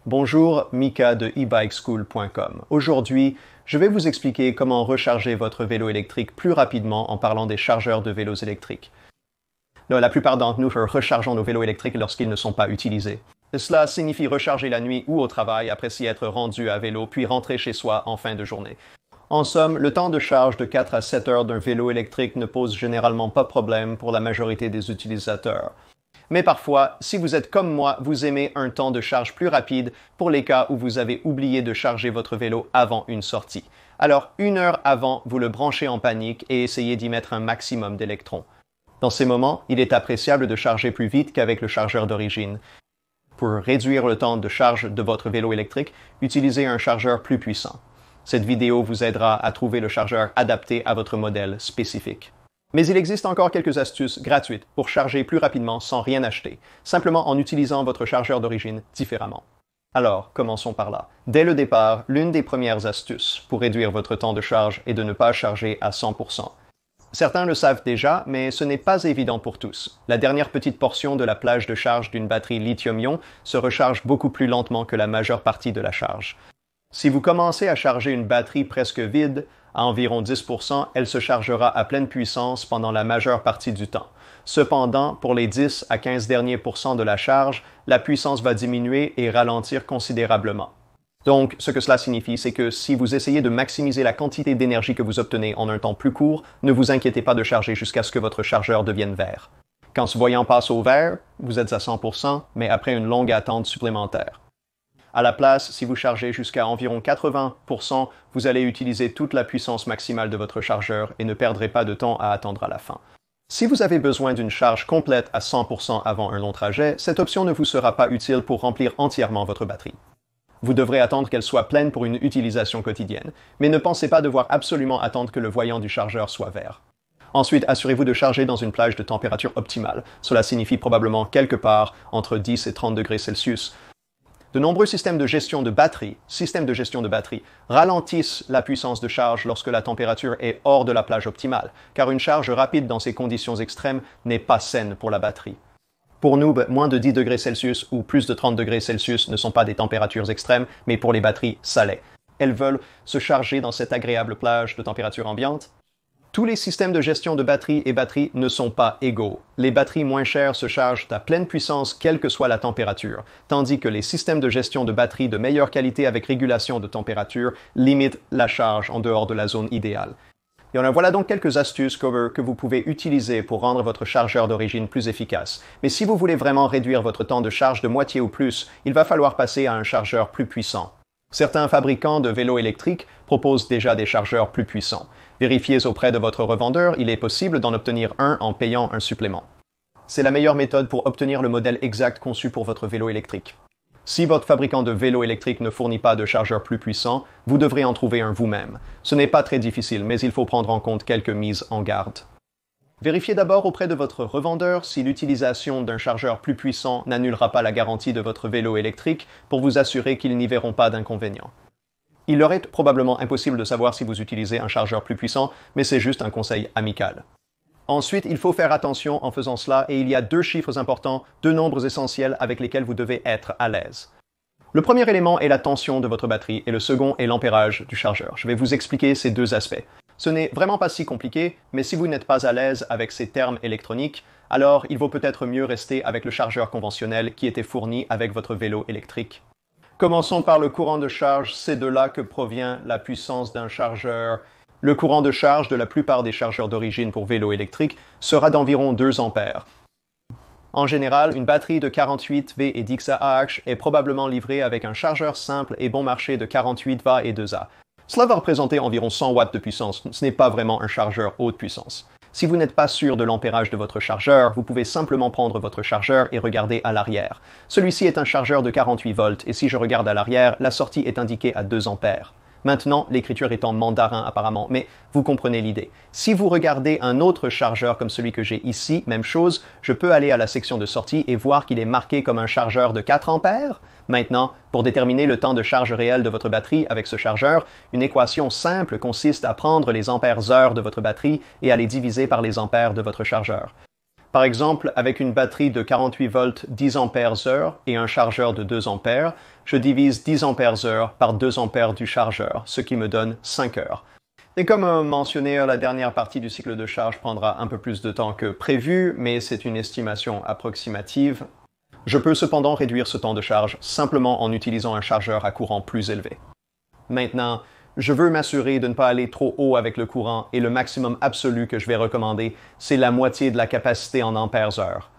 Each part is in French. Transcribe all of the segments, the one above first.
Bonjour, Mika de ebikeschool.com. Aujourd'hui, je vais vous expliquer comment recharger votre vélo électrique plus rapidement en parlant des chargeurs de vélos électriques. La plupart d'entre nous rechargeons nos vélos électriques lorsqu'ils ne sont pas utilisés. Cela signifie recharger la nuit ou au travail après s'y être rendu à vélo, puis rentrer chez soi en fin de journée. En somme, le temps de charge de 4 à 7 heures d'un vélo électrique ne pose généralement pas problème pour la majorité des utilisateurs. Mais parfois, si vous êtes comme moi, vous aimez un temps de charge plus rapide pour les cas où vous avez oublié de charger votre vélo avant une sortie. Alors, 1 heure avant, vous le branchez en panique et essayez d'y mettre un maximum d'électrons. Dans ces moments, il est appréciable de charger plus vite qu'avec le chargeur d'origine. Pour réduire le temps de charge de votre vélo électrique, utilisez un chargeur plus puissant. Cette vidéo vous aidera à trouver le chargeur adapté à votre modèle spécifique. Mais il existe encore quelques astuces gratuites pour charger plus rapidement sans rien acheter, simplement en utilisant votre chargeur d'origine différemment. Alors, commençons par là. Dès le départ, l'une des premières astuces pour réduire votre temps de charge est de ne pas charger à 100%. Certains le savent déjà, mais ce n'est pas évident pour tous. La dernière petite portion de la plage de charge d'une batterie lithium-ion se recharge beaucoup plus lentement que la majeure partie de la charge. Si vous commencez à charger une batterie presque vide, à environ 10%, elle se chargera à pleine puissance pendant la majeure partie du temps. Cependant, pour les 10 à 15 derniers pourcents de la charge, la puissance va diminuer et ralentir considérablement. Donc, ce que cela signifie, c'est que si vous essayez de maximiser la quantité d'énergie que vous obtenez en un temps plus court, ne vous inquiétez pas de charger jusqu'à ce que votre chargeur devienne vert. Quand ce voyant passe au vert, vous êtes à 100%, mais après une longue attente supplémentaire. À la place, si vous chargez jusqu'à environ 80%, vous allez utiliser toute la puissance maximale de votre chargeur et ne perdrez pas de temps à attendre à la fin. Si vous avez besoin d'une charge complète à 100% avant un long trajet, cette option ne vous sera pas utile pour remplir entièrement votre batterie. Vous devrez attendre qu'elle soit pleine pour une utilisation quotidienne, mais ne pensez pas devoir absolument attendre que le voyant du chargeur soit vert. Ensuite, assurez-vous de charger dans une plage de température optimale. Cela signifie probablement quelque part entre 10 et 30 degrés Celsius. De nombreux systèmes de gestion de batterie ralentissent la puissance de charge lorsque la température est hors de la plage optimale, car une charge rapide dans ces conditions extrêmes n'est pas saine pour la batterie. Pour nous, moins de 10 degrés Celsius ou plus de 30 degrés Celsius ne sont pas des températures extrêmes, mais pour les batteries, ça l'est. Elles veulent se charger dans cette agréable plage de température ambiante. Tous les systèmes de gestion de batterie ne sont pas égaux. Les batteries moins chères se chargent à pleine puissance quelle que soit la température, tandis que les systèmes de gestion de batterie de meilleure qualité avec régulation de température limitent la charge en dehors de la zone idéale. Et voilà donc quelques astuces que vous pouvez utiliser pour rendre votre chargeur d'origine plus efficace. Mais si vous voulez vraiment réduire votre temps de charge de moitié ou plus, il va falloir passer à un chargeur plus puissant. Certains fabricants de vélos électriques proposent déjà des chargeurs plus puissants. Vérifiez auprès de votre revendeur, il est possible d'en obtenir un en payant un supplément. C'est la meilleure méthode pour obtenir le modèle exact conçu pour votre vélo électrique. Si votre fabricant de vélo électrique ne fournit pas de chargeur plus puissant, vous devrez en trouver un vous-même. Ce n'est pas très difficile, mais il faut prendre en compte quelques mises en garde. Vérifiez d'abord auprès de votre revendeur si l'utilisation d'un chargeur plus puissant n'annulera pas la garantie de votre vélo électrique pour vous assurer qu'ils n'y verront pas d'inconvénients. Il leur est probablement impossible de savoir si vous utilisez un chargeur plus puissant, mais c'est juste un conseil amical. Ensuite, il faut faire attention en faisant cela et il y a 2 chiffres importants, 2 nombres essentiels avec lesquels vous devez être à l'aise. Le premier élément est la tension de votre batterie et le second est l'ampérage du chargeur. Je vais vous expliquer ces 2 aspects. Ce n'est vraiment pas si compliqué, mais si vous n'êtes pas à l'aise avec ces termes électroniques, alors il vaut peut-être mieux rester avec le chargeur conventionnel qui était fourni avec votre vélo électrique. Commençons par le courant de charge, c'est de là que provient la puissance d'un chargeur. Le courant de charge de la plupart des chargeurs d'origine pour vélo électrique sera d'environ 2 ampères. En général, une batterie de 48V et 10Ah est probablement livrée avec un chargeur simple et bon marché de 48V et 2A. Cela va représenter environ 100 watts de puissance, ce n'est pas vraiment un chargeur haute puissance. Si vous n'êtes pas sûr de l'ampérage de votre chargeur, vous pouvez simplement prendre votre chargeur et regarder à l'arrière. Celui-ci est un chargeur de 48 volts et si je regarde à l'arrière, la sortie est indiquée à 2 ampères. Maintenant, l'écriture est en mandarin apparemment, mais vous comprenez l'idée. Si vous regardez un autre chargeur comme celui que j'ai ici, même chose, je peux aller à la section de sortie et voir qu'il est marqué comme un chargeur de 4 ampères. Maintenant, pour déterminer le temps de charge réel de votre batterie avec ce chargeur, une équation simple consiste à prendre les ampères-heures de votre batterie et à les diviser par les ampères de votre chargeur. Par exemple, avec une batterie de 48 volts 10 ampères-heure et un chargeur de 2 ampères, je divise 10 ampères-heure par 2 ampères du chargeur, ce qui me donne 5 heures. Et comme mentionné, la dernière partie du cycle de charge prendra un peu plus de temps que prévu, mais c'est une estimation approximative. Je peux cependant réduire ce temps de charge simplement en utilisant un chargeur à courant plus élevé. Maintenant, je veux m'assurer de ne pas aller trop haut avec le courant et le maximum absolu que je vais recommander, c'est la moitié de la capacité en ampères-heure.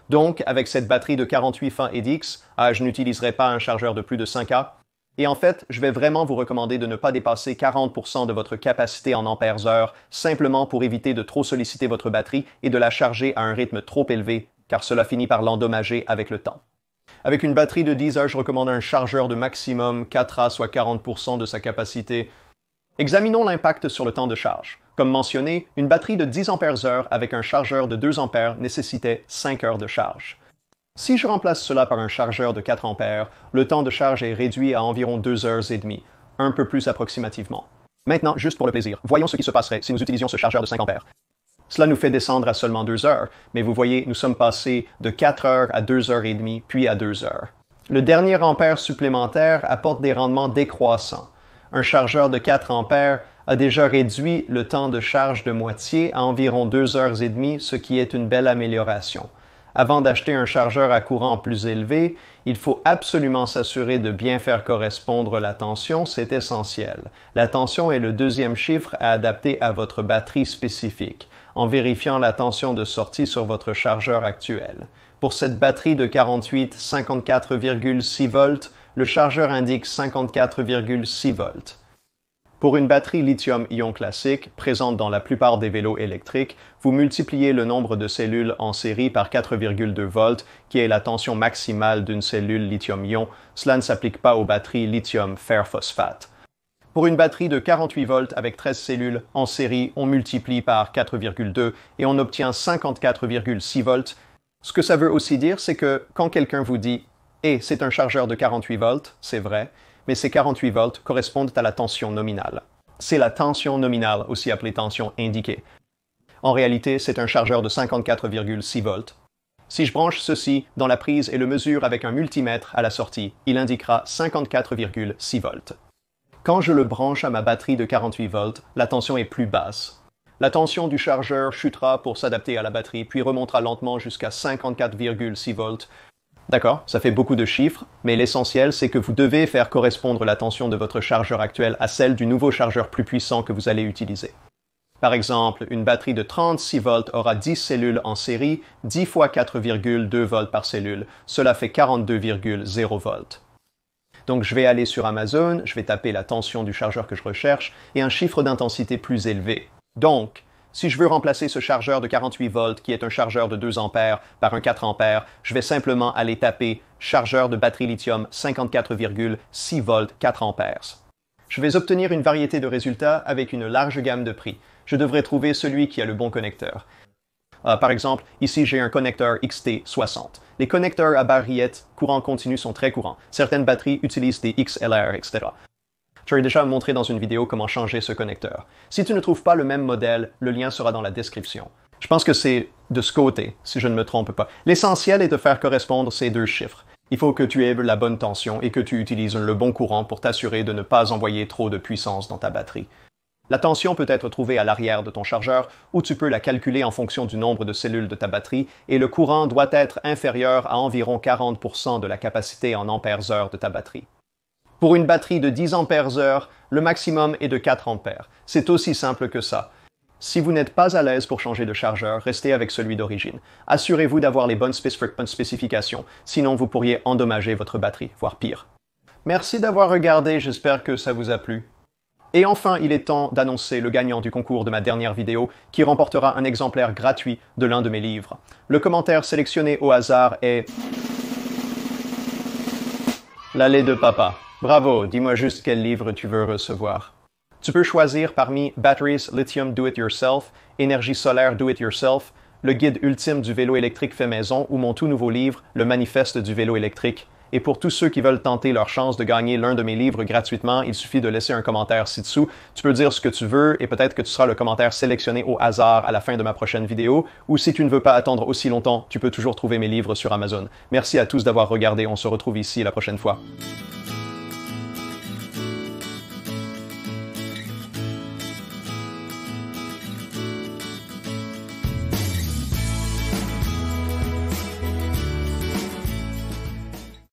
Donc, avec cette batterie de 48 FAEDX, je n'utiliserai pas un chargeur de plus de 5A. Et en fait, je vais vraiment vous recommander de ne pas dépasser 40% de votre capacité en ampères-heure, simplement pour éviter de trop solliciter votre batterie et de la charger à un rythme trop élevé, car cela finit par l'endommager avec le temps. Avec une batterie de 10 heures, je recommande un chargeur de maximum 4A, soit 40% de sa capacité. Examinons l'impact sur le temps de charge. Comme mentionné, une batterie de 10 ampères-heure avec un chargeur de 2 ampères nécessitait 5 heures de charge. Si je remplace cela par un chargeur de 4 ampères, le temps de charge est réduit à environ 2 heures et demie, un peu plus approximativement. Maintenant, juste pour le plaisir, voyons ce qui se passerait si nous utilisions ce chargeur de 5 ampères. Cela nous fait descendre à seulement 2 heures, mais vous voyez, nous sommes passés de 4 heures à 2 heures et demie, puis à 2 heures. Le dernier ampère supplémentaire apporte des rendements décroissants. Un chargeur de 4 ampères a déjà réduit le temps de charge de moitié à environ 2 heures et demie, ce qui est une belle amélioration. Avant d'acheter un chargeur à courant plus élevé, il faut absolument s'assurer de bien faire correspondre la tension, c'est essentiel. La tension est le deuxième chiffre à adapter à votre batterie spécifique, en vérifiant la tension de sortie sur votre chargeur actuel. Pour cette batterie de 48 54,6 volts, le chargeur indique 54,6 volts. Pour une batterie lithium-ion classique, présente dans la plupart des vélos électriques, vous multipliez le nombre de cellules en série par 4,2 volts, qui est la tension maximale d'une cellule lithium-ion. Cela ne s'applique pas aux batteries lithium-fer-phosphate. Pour une batterie de 48 volts avec 13 cellules en série, on multiplie par 4,2 et on obtient 54,6 volts. Ce que ça veut aussi dire, c'est que quand quelqu'un vous dit « Eh, c'est un chargeur de 48 volts », c'est vrai, mais ces 48 volts correspondent à la tension nominale. C'est la tension nominale, aussi appelée tension indiquée. En réalité, c'est un chargeur de 54,6 volts. Si je branche ceci dans la prise et le mesure avec un multimètre à la sortie, il indiquera 54,6 volts. Quand je le branche à ma batterie de 48 volts, la tension est plus basse. La tension du chargeur chutera pour s'adapter à la batterie, puis remontera lentement jusqu'à 54,6 volts. D'accord, ça fait beaucoup de chiffres, mais l'essentiel, c'est que vous devez faire correspondre la tension de votre chargeur actuel à celle du nouveau chargeur plus puissant que vous allez utiliser. Par exemple, une batterie de 36 volts aura 10 cellules en série, 10 fois 4,2 volts par cellule. Cela fait 42,0 volts. Donc je vais aller sur Amazon, je vais taper la tension du chargeur que je recherche et un chiffre d'intensité plus élevé. Donc, si je veux remplacer ce chargeur de 48 volts, qui est un chargeur de 2 ampères, par un 4 ampères, je vais simplement aller taper chargeur de batterie lithium 54,6 volts 4 ampères. Je vais obtenir une variété de résultats avec une large gamme de prix. Je devrais trouver celui qui a le bon connecteur. Par exemple, ici j'ai un connecteur XT60. Les connecteurs à barillettes courant continu sont très courants. Certaines batteries utilisent des XLR, etc. Je t'ai déjà montré dans une vidéo comment changer ce connecteur. Si tu ne trouves pas le même modèle, le lien sera dans la description. Je pense que c'est de ce côté, si je ne me trompe pas. L'essentiel est de faire correspondre ces deux chiffres. Il faut que tu aies la bonne tension et que tu utilises le bon courant pour t'assurer de ne pas envoyer trop de puissance dans ta batterie. La tension peut être trouvée à l'arrière de ton chargeur ou tu peux la calculer en fonction du nombre de cellules de ta batterie et le courant doit être inférieur à environ 40% de la capacité en ampères-heure de ta batterie. Pour une batterie de 10 ampères-heure, le maximum est de 4 ampères. C'est aussi simple que ça. Si vous n'êtes pas à l'aise pour changer de chargeur, restez avec celui d'origine. Assurez-vous d'avoir les bonnes spécifications, sinon vous pourriez endommager votre batterie, voire pire. Merci d'avoir regardé, j'espère que ça vous a plu. Et enfin, il est temps d'annoncer le gagnant du concours de ma dernière vidéo, qui remportera un exemplaire gratuit de l'un de mes livres. Le commentaire sélectionné au hasard est L'allée de papa. Bravo, dis-moi juste quel livre tu veux recevoir. Tu peux choisir parmi Batteries Lithium Do It Yourself, Énergie solaire Do It Yourself, le guide ultime du vélo électrique fait maison ou mon tout nouveau livre, Le Manifeste du vélo électrique. Et pour tous ceux qui veulent tenter leur chance de gagner l'un de mes livres gratuitement, il suffit de laisser un commentaire ci-dessous. Tu peux dire ce que tu veux et peut-être que tu seras le commentaire sélectionné au hasard à la fin de ma prochaine vidéo. Ou si tu ne veux pas attendre aussi longtemps, tu peux toujours trouver mes livres sur Amazon. Merci à tous d'avoir regardé. On se retrouve ici la prochaine fois.